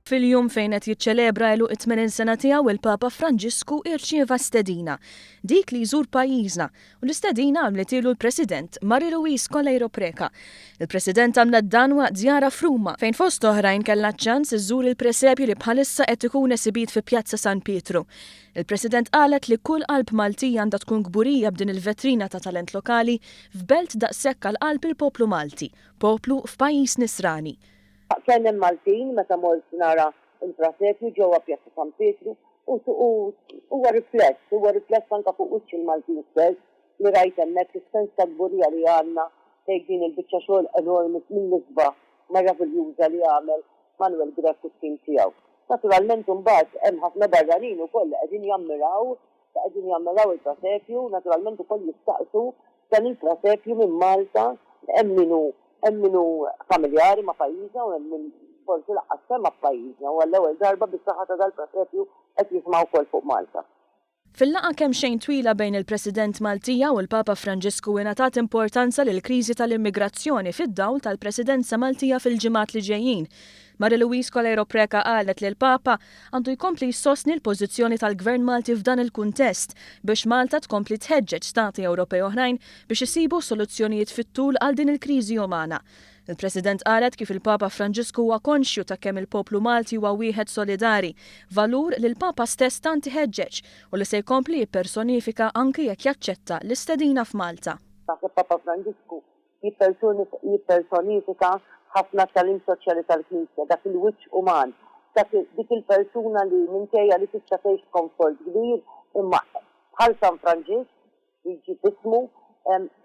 Fil-jum fejn qed jiċċelebra ilu 80 sena tiegħu il-Papa Franġisku irċieva stedina, dik li jżur pajjiżna, u l-istedina għamlet ilu l-President Marie-Louise Colleiro Preca. Il-President għamlet dan waqt żjara f'Ruma fejn fost oħrajn kellha ċans iżżur il-presepju li bħalissa qed ikun esibit fi Pjazza San Pietru. Il-President qalet li kull qalb Maltija għandha tkun gburija b'din il-vetrina ta' talent lokali f'belt daqshekk għall-qalb il-poplu Malti, poplu f'pajjiż nisrani. Kien hemm Maltin meta mort nara il-presepju ġewwa Pjazza San Pietru u huwa rifless anke fuq wiċċ il-Maltin stess li rajt hemmhekk is-sens ta' gburija li għandna fejn din il-biċċa xogħol enormi mill-isbaħ meraviljuża li għamel Manuel Greco t-tim tiegħu. Naturalment imbagħad hemm ħafna barranin ukoll qegħdin jammiraw il-presepju, naturalment ukoll jistaqsu dan il-presepju minn Malta hemm minnu familjari ma' pajjiżna u hemm min forsi laqqas semma f'pajjiżna u għall-ewwel darba bis-saħħa ta' dal-presepju qed jismgħu wkoll fuq Malta. Fil-laqgħa kemm xejn twila bejn il-President Maltija u l-Papa Franġisku ingħatat importanza lil kriżi tal-immigrazzjoni fid-dawl tal-Presidenza Maltija fil-ġimgħat li ġejjin. Marie-Louise Colleiro Preca qalet li l-Papa għandu jkompli jsostni l-pożizzjoni tal-Gvern Malti f'dan il-kuntest biex Malta tkompli tħeġġeġ stati Ewropej oħrajn biex isibu soluzzjonijiet fit-tul għal din il-kriżi umana. Il-President qalet kif il-Papa Franġisku huwa konxju ta' kemm il-poplu Malti huwa wieħed solidari, valur li l-Papa stess tant iħeġġeġ u li se jkompli jippersonifika anke jekk jaċċetta l-istedina f'Malta. Il-Papa Franġisku jippersonifika ħafna tal-im soċjali tal-Knisja, dak il-wiċċ uman, dik il-persuna li minkejja li tista' tgħix komfort kbir imma bħal San Franġisk jiġi ismu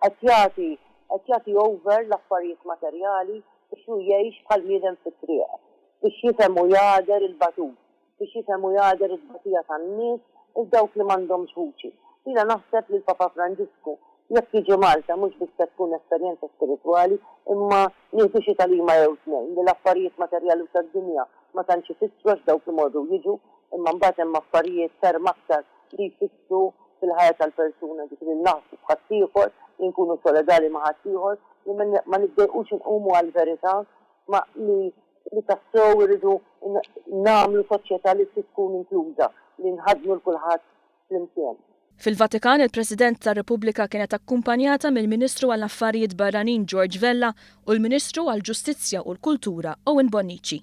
qed jagħti over l-affarijiet materjali biex hu jgħix bħal miedem fit-triq, biex jifhem u jagħder il-batut, biex jifhem u jagħder il-batija tan-nies u dawk li m'għandhomx vuċi. Jiena naħseb li l-Papa Franġisku jekk jiġi Malta mhux biss se tkun esperjenza spiritwali imma nieħdu xi talima jew tnejn li l-affarijiet materjali tad-dinja ma tantx ifissru għax dawk imorru jiġu imma mbagħad hemm affarijiet ferm aktar li jfissru fil-ħajja tal-persuna dik li naħsbu b'ħaddieħor li nkunu solidali ma' ħaddieħor li ma niddejqux inqumu għall-verità ma li tassew iridu nagħmlu soċjetà li tkun inkluża li nħaddmu l kulħadd flimkien. Fil-Vatikan, il-President tar-Repubblika kienet akkumpanjata mill-Ministru għall-Affarijiet Barranin George Vella u l-Ministru għall-Ġustizzja u l-Kultura Owen Bonnici.